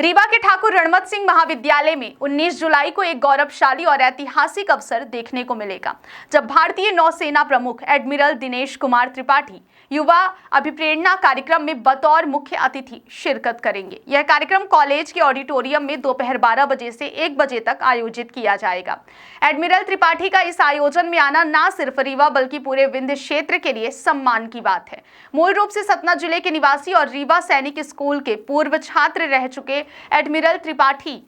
रीवा के ठाकुर रणमत सिंह महाविद्यालय में 19 जुलाई को एक गौरवशाली और ऐतिहासिक अवसर देखने को मिलेगा, जब भारतीय नौसेना प्रमुख एडमिरल दिनेश कुमार त्रिपाठी युवा अभिप्रेरणा कार्यक्रम में बतौर मुख्य अतिथि शिरकत करेंगे। यह कार्यक्रम कॉलेज के ऑडिटोरियम में दोपहर 12 बजे से 1 बजे तक आयोजित किया जाएगा। एडमिरल त्रिपाठी का इस आयोजन में आना न सिर्फ रीवा बल्कि पूरे विंध्य क्षेत्र के लिए सम्मान की बात है। मूल रूप से सतना जिले के निवासी और रीवा सैनिक स्कूल के पूर्व छात्र रह चुके एडमिरल त्रिपाठी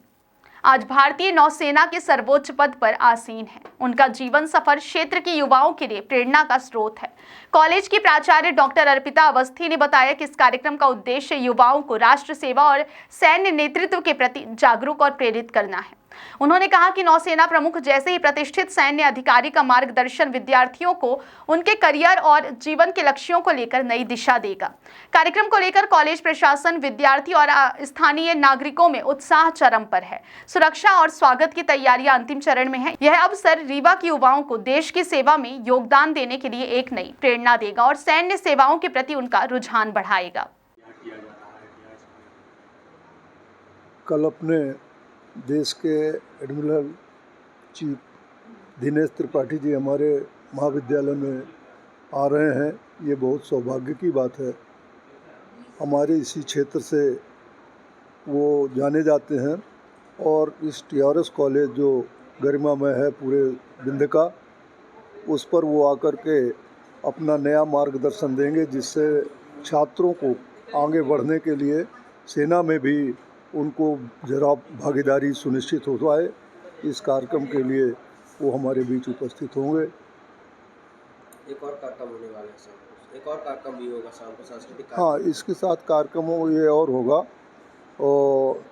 आज भारतीय नौसेना के सर्वोच्च पद पर आसीन हैं। उनका जीवन सफर क्षेत्र के युवाओं के लिए प्रेरणा का स्रोत है। कॉलेज की प्राचार्य डॉक्टर अर्पिता अवस्थी ने बताया कि इस कार्यक्रम का उद्देश्य युवाओं को राष्ट्र सेवा और सैन्य नेतृत्व के प्रति जागरूक और प्रेरित करना है। उन्होंने कहा कि नौसेना प्रमुख जैसे ही प्रतिष्ठित सैन्य अधिकारी का मार्गदर्शन विद्यार्थियों को उनके करियर और जीवन के लक्ष्यों को लेकर नई दिशा देगा। कार्यक्रम को लेकर कॉलेज प्रशासन, विद्यार्थी और स्थानीय नागरिकों में उत्साह चरम पर है। सुरक्षा और स्वागत की तैयारियां अंतिम चरण में है। यह अवसर रीवा के युवाओं को देश की सेवा में योगदान देने के लिए एक नई प्रेरणा देगा और सैन्य सेवाओं के प्रति उनका रुझान बढ़ाएगा। कल अपने देश के एडमिरल चीफ दिनेश त्रिपाठी जी हमारे महाविद्यालय में आ रहे हैं। ये बहुत सौभाग्य की बात है। हमारे इसी क्षेत्र से वो जाने जाते हैं और इस TRS कॉलेज जो गरिमामय है पूरे विंध्य का, उस पर वो आकर के अपना नया मार्गदर्शन देंगे, जिससे छात्रों को आगे बढ़ने के लिए सेना में भी उनको जरा भागीदारी सुनिश्चित हो जाए। इस कार्यक्रम के लिए वो हमारे बीच उपस्थित होंगे। एक और कार्यक्रम होने वाला है सर, एक और कार्यक्रम भी होगा शाम को, सांस्कृतिक। हाँ, इसके साथ कार्यक्रमों ये और होगा। और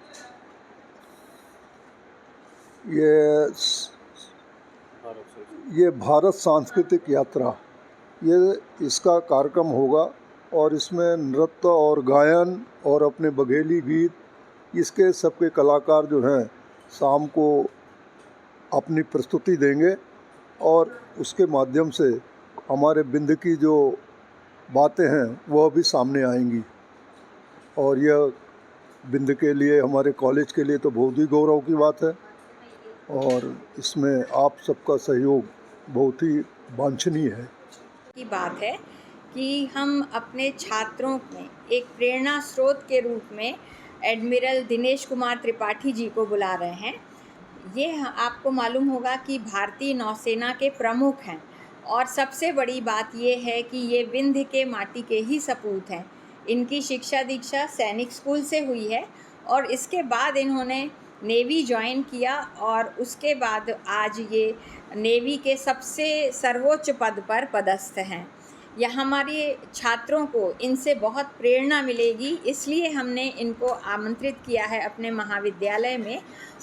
ये भारत सांस्कृतिक यात्रा, ये इसका कार्यक्रम होगा और इसमें नृत्य और गायन और अपने बघेली गीत, इसके सबके कलाकार जो हैं शाम को अपनी प्रस्तुति देंगे और उसके माध्यम से हमारे विंध्य की जो बातें हैं वह भी सामने आएंगी। और यह विंध्य के लिए, हमारे कॉलेज के लिए तो बहुत ही गौरव की बात है और इसमें आप सबका सहयोग बहुत ही वांछनीय है। की बात है कि हम अपने छात्रों में एक प्रेरणा स्रोत के रूप में एडमिरल दिनेश कुमार त्रिपाठी जी को बुला रहे हैं। ये आपको मालूम होगा कि भारतीय नौसेना के प्रमुख हैं और सबसे बड़ी बात ये है कि ये विंध्य के माटी के ही सपूत हैं। इनकी शिक्षा दीक्षा सैनिक स्कूल से हुई है और इसके बाद इन्होंने नेवी ज्वाइन किया और उसके बाद आज ये नेवी के सबसे सर्वोच्च पद पर पदस्थ हैं। यह हमारे छात्रों को इनसे बहुत प्रेरणा मिलेगी, इसलिए हमने इनको आमंत्रित किया है अपने महाविद्यालय में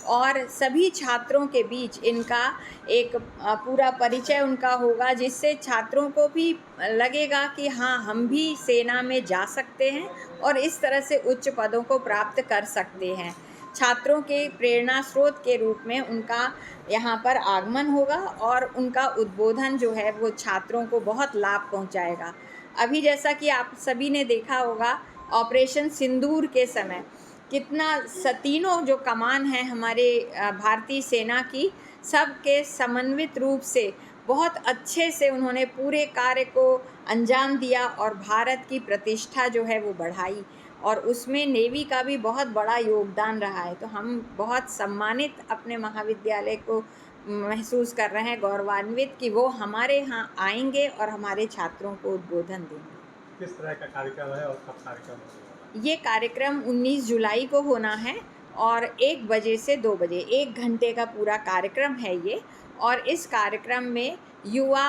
और सभी छात्रों के बीच इनका एक पूरा परिचय उनका होगा, जिससे छात्रों को भी लगेगा कि हाँ, हम भी सेना में जा सकते हैं और इस तरह से उच्च पदों को प्राप्त कर सकते हैं। छात्रों के प्रेरणा स्रोत के रूप में उनका यहाँ पर आगमन होगा और उनका उद्बोधन जो है वो छात्रों को बहुत लाभ पहुँचाएगा। अभी जैसा कि आप सभी ने देखा होगा, ऑपरेशन सिंदूर के समय कितना तीनों जो कमान है हमारे भारतीय सेना की, सबके समन्वित रूप से बहुत अच्छे से उन्होंने पूरे कार्य को अंजाम दिया और भारत की प्रतिष्ठा जो है वो बढ़ाई और उसमें नेवी का भी बहुत बड़ा योगदान रहा है। तो हम बहुत सम्मानित अपने महाविद्यालय को महसूस कर रहे हैं, गौरवान्वित कि वो हमारे यहाँ आएंगे और हमारे छात्रों को उद्बोधन देंगे। किस तरह का कार्यक्रम है और कब कार्यक्रम है? ये कार्यक्रम 19 जुलाई को होना है और 1 बजे से 2 बजे, 1 घंटे का पूरा कार्यक्रम है ये। और इस कार्यक्रम में युवा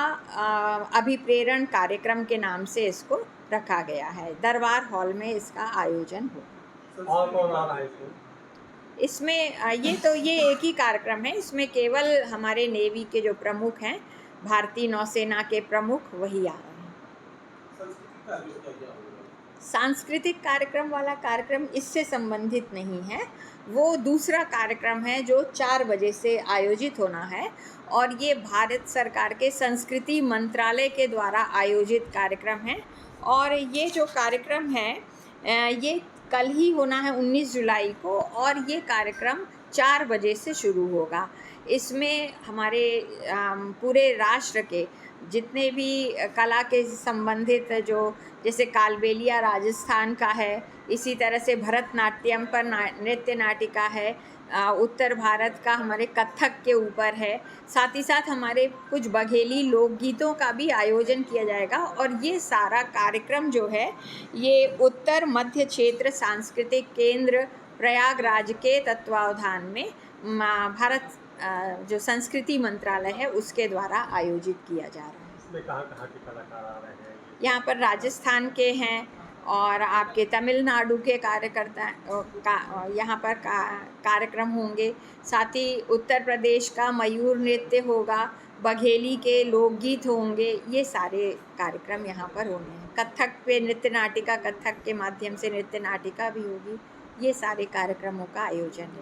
अभिप्रेरण कार्यक्रम के नाम से इसको रखा गया है। दरबार हॉल में इसका आयोजन हो। और कौन आ रहा है इसमें? ये एक ही कार्यक्रम है। इसमें केवल हमारे नेवी के जो प्रमुख हैं, भारतीय नौसेना के प्रमुख, वही आ रहे हैं। सांस्कृतिक कार्यक्रम वाला कार्यक्रम इससे संबंधित नहीं है, वो दूसरा कार्यक्रम है जो 4 बजे से आयोजित होना है और ये भारत सरकार के संस्कृति मंत्रालय के द्वारा आयोजित कार्यक्रम है। और ये जो कार्यक्रम है ये कल ही होना है 19 जुलाई को, और ये कार्यक्रम 4 बजे से शुरू होगा। इसमें हमारे पूरे राष्ट्र के जितने भी कला के संबंधित जो जैसे कालबेलिया राजस्थान का है, इसी तरह से भरतनाट्यम पर नृत्य नाटिका है, उत्तर भारत का हमारे कथक के ऊपर है, साथ ही साथ हमारे कुछ बघेली लोकगीतों का भी आयोजन किया जाएगा। और ये सारा कार्यक्रम जो है ये उत्तर मध्य क्षेत्र सांस्कृतिक केंद्र प्रयागराज के तत्वावधान में भारत जो संस्कृति मंत्रालय है उसके द्वारा आयोजित किया जा रहा है। इसमें कहाँ के कलाकार आ रहे हैं? यहाँ पर राजस्थान के हैं और आपके तमिलनाडु के कार्यकर्ता यहाँ पर कार्यक्रम होंगे। साथ ही उत्तर प्रदेश का मयूर नृत्य होगा, बघेली के लोकगीत होंगे, ये सारे कार्यक्रम यहाँ पर होंगे। कथक पे नृत्य नाटिका, कथक के माध्यम से नृत्य नाटिका भी होगी। ये सारे कार्यक्रमों का आयोजन है।